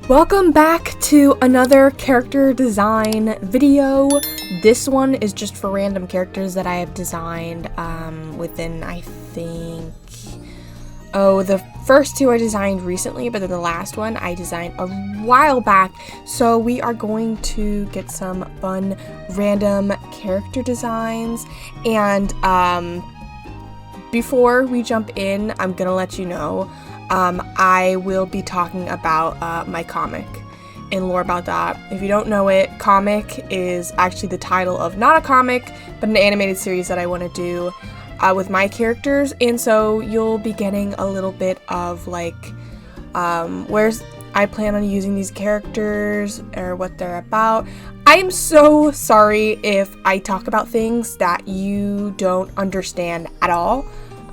Welcome back to another character design video. This one is just for random characters that I have designed within, I think, the first two I designed recently, but then the last one I designed a while back. So we are going to get some fun random character designs, and before we jump in, I'm gonna let you know I will be talking about my comic and lore about that. If you don't know it, comic is actually the title of not a comic, but an animated series that I want to do with my characters, and so you'll be getting a little bit of like where I plan on using these characters or what they're about. I'm so sorry if I talk about things that you don't understand at all.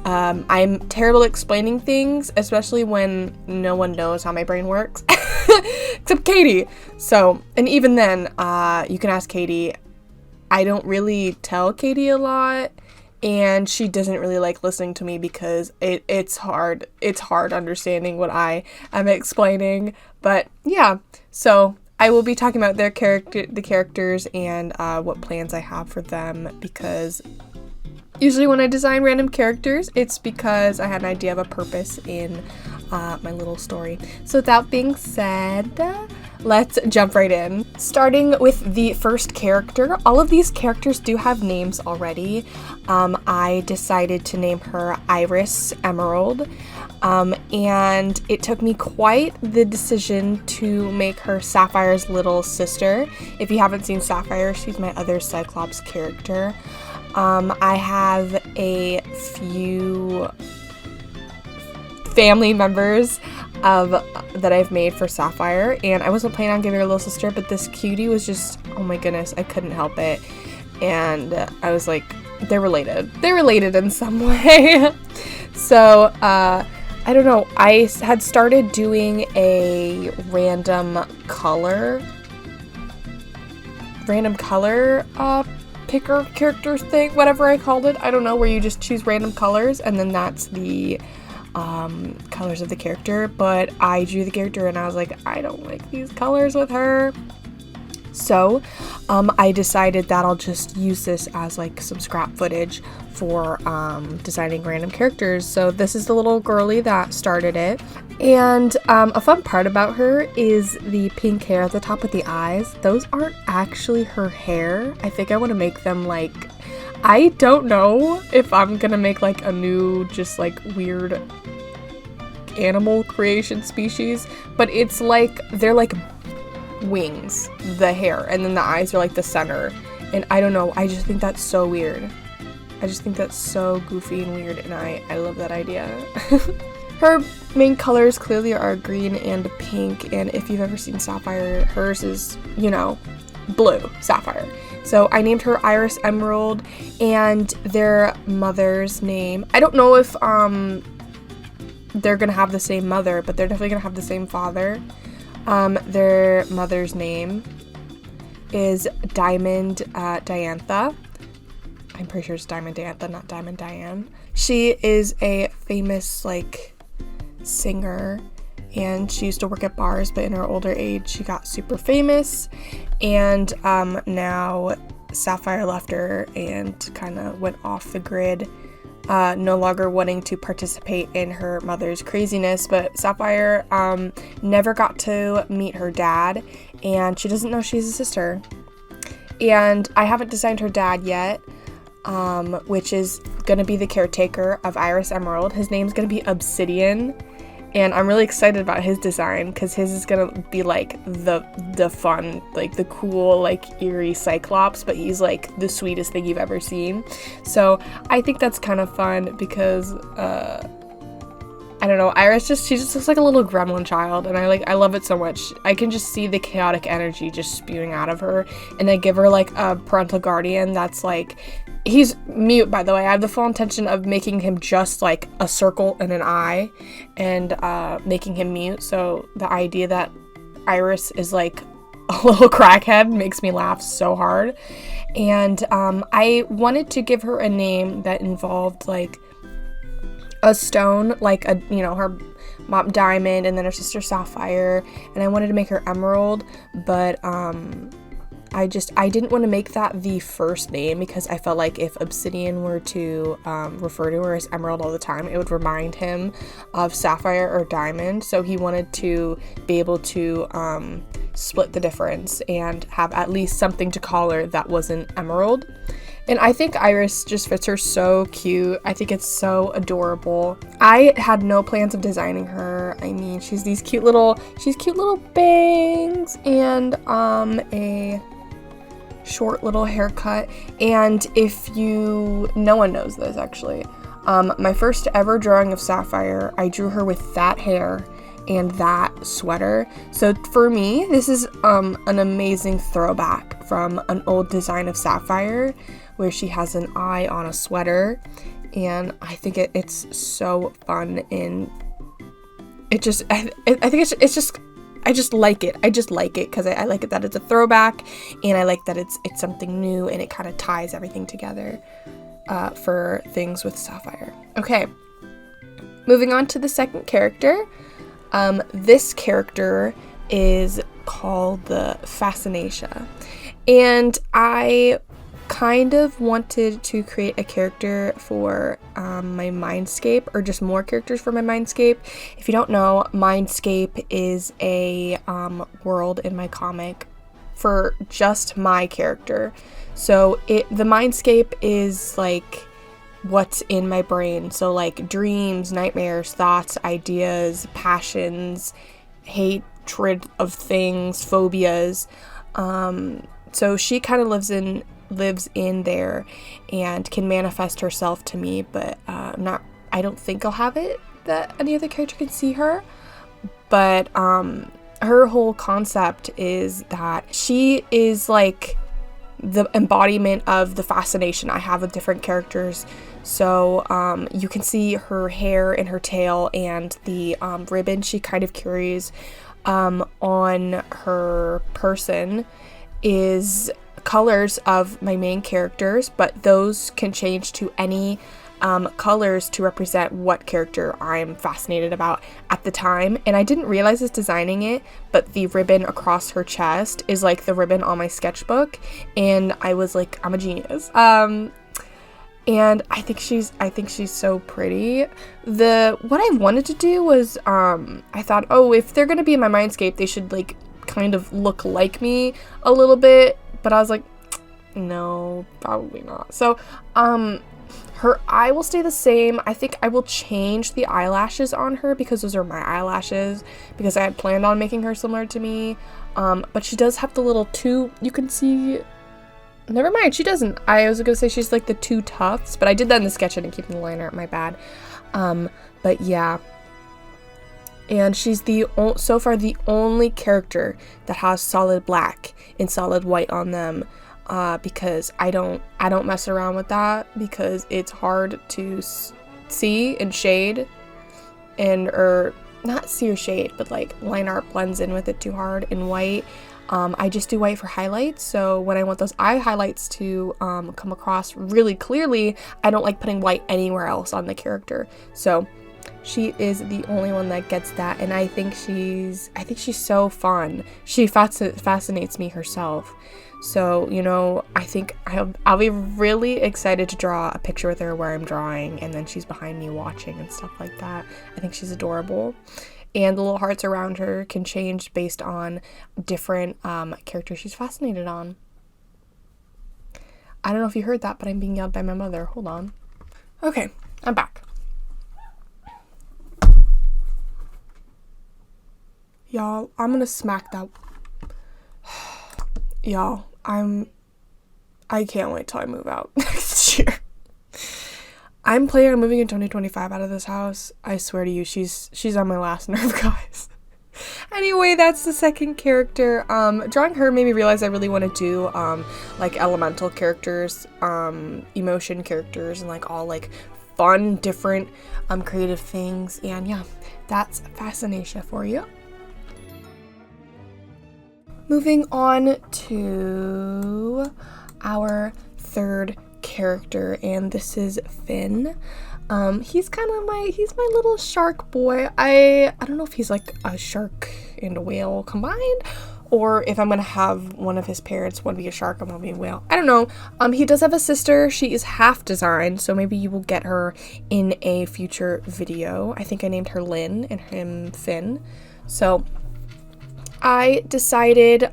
I'm terrible at explaining things, especially when no one knows how my brain works, except Katie. So, and even then, you can ask Katie. I don't really tell Katie a lot, and she doesn't really like listening to me because it's hard. It's hard understanding what I am explaining. But yeah, so I will be talking about the characters, and what plans I have for them, because usually when I design random characters, it's because I had an idea of a purpose in my little story. So with that being said, let's jump right in. Starting with the first character. All of these characters do have names already. I decided to name her Iris Emerald. And it took me quite the decision to make her Sapphire's little sister. If you haven't seen Sapphire, she's my other Cyclops character. I have a few family members that I've made for Sapphire, and I wasn't planning on giving her a little sister, but this cutie was just, oh my goodness, I couldn't help it, and I was like, they're related in some way. So I don't know, I had started doing a random color picker character thing, whatever I called it. I don't know, where you just choose random colors and then that's the colors of the character. But I drew the character and I was like, I don't like these colors with her. So I decided that I'll just use this as like some scrap footage for designing random characters. So this is the little girly that started it. And a fun part about her is the pink hair at the top of the eyes. Those aren't actually her hair. I think I want to make them like, I don't know if I'm gonna make like a new just like weird animal creation species, but it's like they're like wings, the hair, and then the eyes are like the center, and I don't know, I just think that's so weird. I just think that's so goofy and weird, and I love that idea. Her main colors clearly are green and pink, and if you've ever seen Sapphire, hers is, you know, blue Sapphire. So I named her Iris Emerald, and their mother's name, I don't know if they're gonna have the same mother, but they're definitely gonna have the same father. Their mother's name is Diamond Diantha. I'm pretty sure it's Diamond Diantha, not Diamond Diane. She is a famous like singer, and she used to work at bars, but in her older age she got super famous, and now Sapphire left her and kind of went off the grid, no longer wanting to participate in her mother's craziness. But Sapphire never got to meet her dad, and she doesn't know she's a sister. And I haven't designed her dad yet, which is gonna be the caretaker of Iris Emerald. His name's gonna be Obsidian, and I'm really excited about his design because his is gonna be like the fun, like the cool, like eerie Cyclops, but he's like the sweetest thing you've ever seen. So I think that's kind of fun because I don't know, Iris she just looks like a little gremlin child, and I love it so much. I can just see the chaotic energy just spewing out of her, and I give her like a parental guardian that's like, he's mute, by the way. I have the full intention of making him just like a circle and an eye, and making him mute. So the idea that Iris is like a little crackhead makes me laugh so hard. And I wanted to give her a name that involved like a stone, like a, you know, her mom Diamond, and then her sister Sapphire, and I wanted to make her Emerald, but I didn't want to make that the first name because I felt like if Obsidian were to refer to her as Emerald all the time, it would remind him of Sapphire or Diamond. So he wanted to be able to split the difference and have at least something to call her that wasn't Emerald. And I think Iris just fits her so cute. I think it's so adorable. I had no plans of designing her. I mean, she's cute little bangs and a short little haircut. And no one knows this actually, my first ever drawing of Sapphire, I drew her with that hair and that sweater. So for me, this is an amazing throwback from an old design of Sapphire where she has an eye on a sweater, and I think it's so fun, and I just like it. I just like it because I like it that it's a throwback, and I like that it's something new, and it kind of ties everything together for things with Sapphire. Okay, moving on to the second character. This character is called the Fascination, and I kind of wanted to create a character for my Mindscape, or just more characters for my Mindscape. If you don't know, Mindscape is a world in my comic for just my character. So the Mindscape is like what's in my brain. So like dreams, nightmares, thoughts, ideas, passions, hatred of things, phobias. So she kind of lives in there and can manifest herself to me, but I don't think I'll have it that any other character can see her. But her whole concept is that she is like the embodiment of the fascination I have with different characters. So you can see her hair and her tail and the ribbon she kind of carries on her person is colors of my main characters, but those can change to any colors to represent what character I'm fascinated about at the time. And I didn't realize this designing it, but the ribbon across her chest is like the ribbon on my sketchbook, and I was like, I'm a genius. And I think she's so pretty. What I wanted to do was I thought, oh, if they're gonna be in my Mindscape, they should like kind of look like me a little bit. But I was like, no, probably not. So, her eye will stay the same. I think I will change the eyelashes on her because those are my eyelashes, because I had planned on making her similar to me. But she does have the little two, you can see, never mind, she doesn't. I was gonna say she's like the two tufts, but I did that in the sketch. I didn't keep in the liner, my bad. But yeah. And she's so far the only character that has solid black and solid white on them, because I don't mess around with that because it's hard to see and shade, or not see or shade, but like line art blends in with it too hard in white. I just do white for highlights, so when I want those eye highlights to come across really clearly, I don't like putting white anywhere else on the character. So she is the only one that gets that, and I think she's so fun. She fascinates me herself. So, you know, I think I'll be really excited to draw a picture with her where I'm drawing, and then she's behind me watching and stuff like that. I think she's adorable. And the little hearts around her can change based on different characters she's fascinated on. I don't know if you heard that, but I'm being yelled by my mother. Hold on. Okay, I'm back. Y'all, I'm gonna smack that. Y'all, I can't wait till I move out next year. I'm planning on moving in 2025 out of this house. I swear to you, she's on my last nerve, guys. Anyway, that's the second character. Drawing her made me realize I really want to do like elemental characters, emotion characters, and like all like fun, different, creative things. And yeah, that's Fascination for you. Moving on to our third character, and this is Finn. He's my little shark boy. I don't know if he's like a shark and a whale combined, or if I'm gonna have one of his parents, one be a shark and one be a whale. I don't know. He does have a sister. She is half designed, so maybe you will get her in a future video. I think I named her Lynn and him Finn. So I decided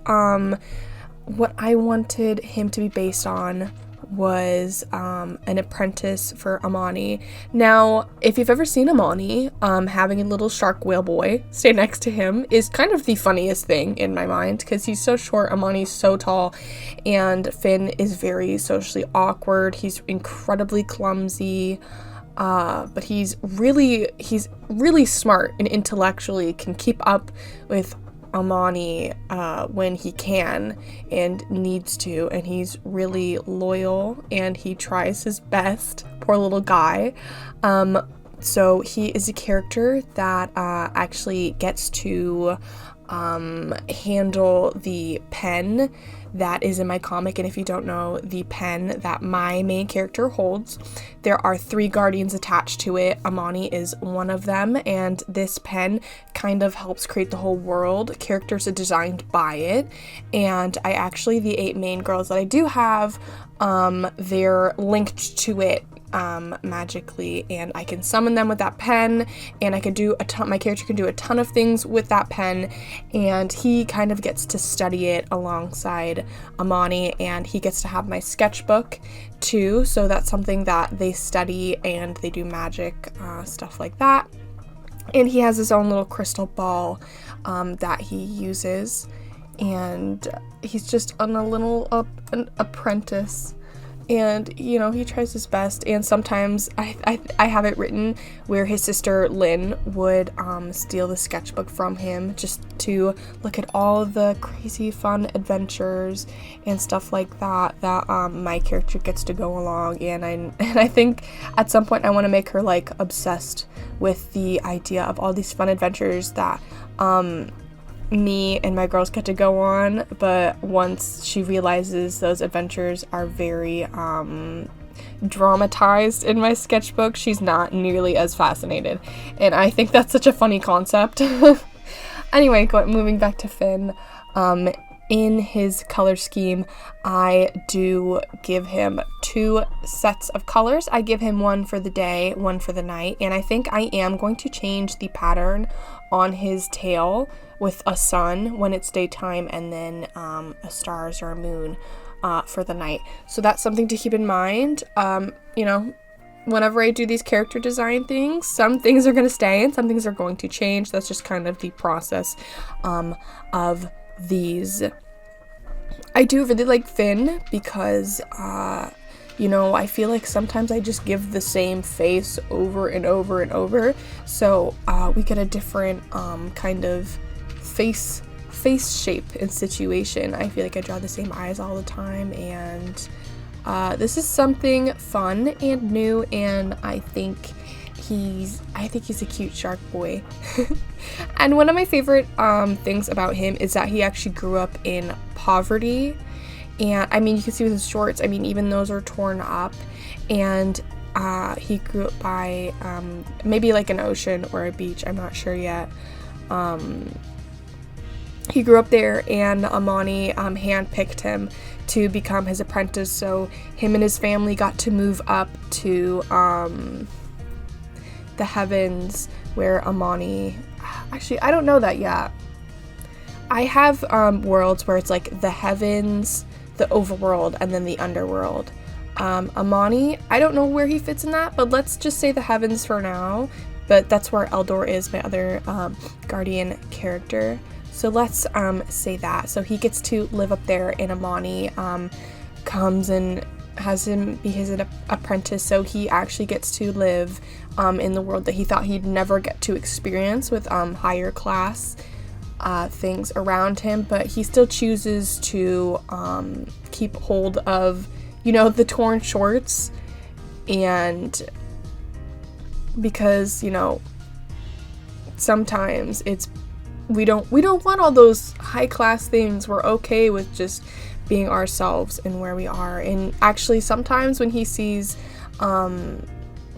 what I wanted him to be based on was an apprentice for Amani. Now, if you've ever seen Amani, having a little shark whale boy stay next to him is kind of the funniest thing in my mind, because he's so short, Amani's so tall, and Finn is very socially awkward. He's incredibly clumsy, but he's really smart and intellectually can keep up with Amani when he can and needs to, and he's really loyal and he tries his best. Poor little guy. So he is a character that actually gets to handle the pen that is in my comic. And if you don't know, the pen that my main character holds, there are 3 guardians attached to it. Amani is one of them, and this pen kind of helps create the whole world. Characters are designed by it, and the 8 main girls that I do have, they're linked to it magically, and I can summon them with that pen, and I could do my character can do a ton of things with that pen, and he kind of gets to study it alongside Amani, and he gets to have my sketchbook too, so that's something that they study, and they do magic stuff like that. And he has his own little crystal ball that he uses, and he's just a little an apprentice. And, you know, he tries his best, and sometimes I have it written where his sister Lynn would steal the sketchbook from him just to look at all the crazy fun adventures and stuff like that my character gets to go along. And I think at some point I want to make her like obsessed with the idea of all these fun adventures that me and my girls get to go on, but once she realizes those adventures are very dramatized in my sketchbook, she's not nearly as fascinated, and I think that's such a funny concept. Anyway, moving back to Finn, in his color scheme, I do give him 2 sets of colors. I give him one for the day, one for the night, and I think I am going to change the pattern on his tail with a sun when it's daytime, and then a stars or a moon for the night. So that's something to keep in mind. You know, whenever I do these character design things, some things are going to stay and some things are going to change. That's just kind of the process of these. I do really like Finn because you know, I feel like sometimes I just give the same face over and over and over, so we get a different kind of face shape and situation. I feel like I draw the same eyes all the time, and this is something fun and new, and I think he's a cute shark boy. And one of my favorite things about him is that he actually grew up in poverty, and I mean, you can see with his shorts, I mean, even those are torn up, and he grew up by maybe like an ocean or a beach, I'm not sure yet. He grew up there, and Amani handpicked him to become his apprentice, so him and his family got to move up to the heavens, where Amani, actually I don't know that yet. I have worlds where it's like the heavens, the overworld, and then the underworld. Amani, I don't know where he fits in that, but let's just say the heavens for now, but that's where Eldor is, my other guardian character. So let's say that. So he gets to live up there, and Amani comes and has him be his apprentice, so he actually gets to live in the world that he thought he'd never get to experience with higher class things around him, but he still chooses to keep hold of, you know, the torn shorts, and because, you know, sometimes we don't want all those high class things. We're okay with just being ourselves and where we are. And actually sometimes when he sees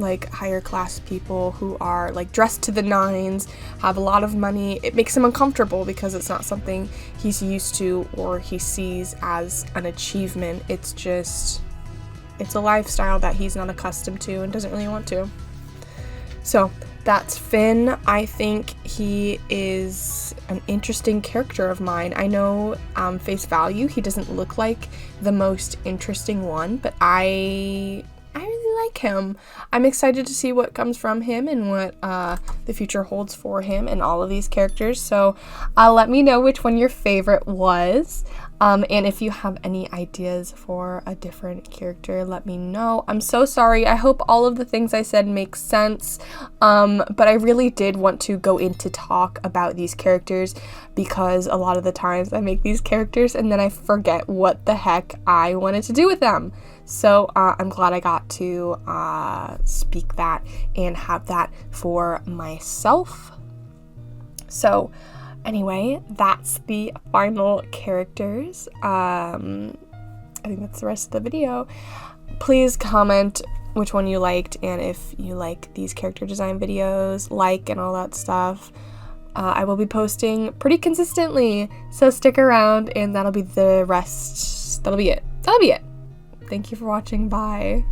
like higher class people who are like dressed to the nines, have a lot of money. It makes him uncomfortable because it's not something he's used to or he sees as an achievement. It's a lifestyle that he's not accustomed to and doesn't really want to. So that's Finn. I think he is an interesting character of mine. I know face value, he doesn't look like the most interesting one, but I really like him. I'm excited to see what comes from him and what the future holds for him and all of these characters. So let me know which one your favorite was. And if you have any ideas for a different character, let me know. I'm so sorry. I hope all of the things I said make sense. But I really did want to go into talk about these characters because a lot of the times I make these characters and then I forget what the heck I wanted to do with them. So I'm glad I got to speak that and have that for myself. So anyway, that's the final characters. I think that's the rest of the video. Please comment which one you liked and if you like these character design videos, and all that stuff. I will be posting pretty consistently, so stick around and that'll be the rest. That'll be it. Thank you for watching. Bye.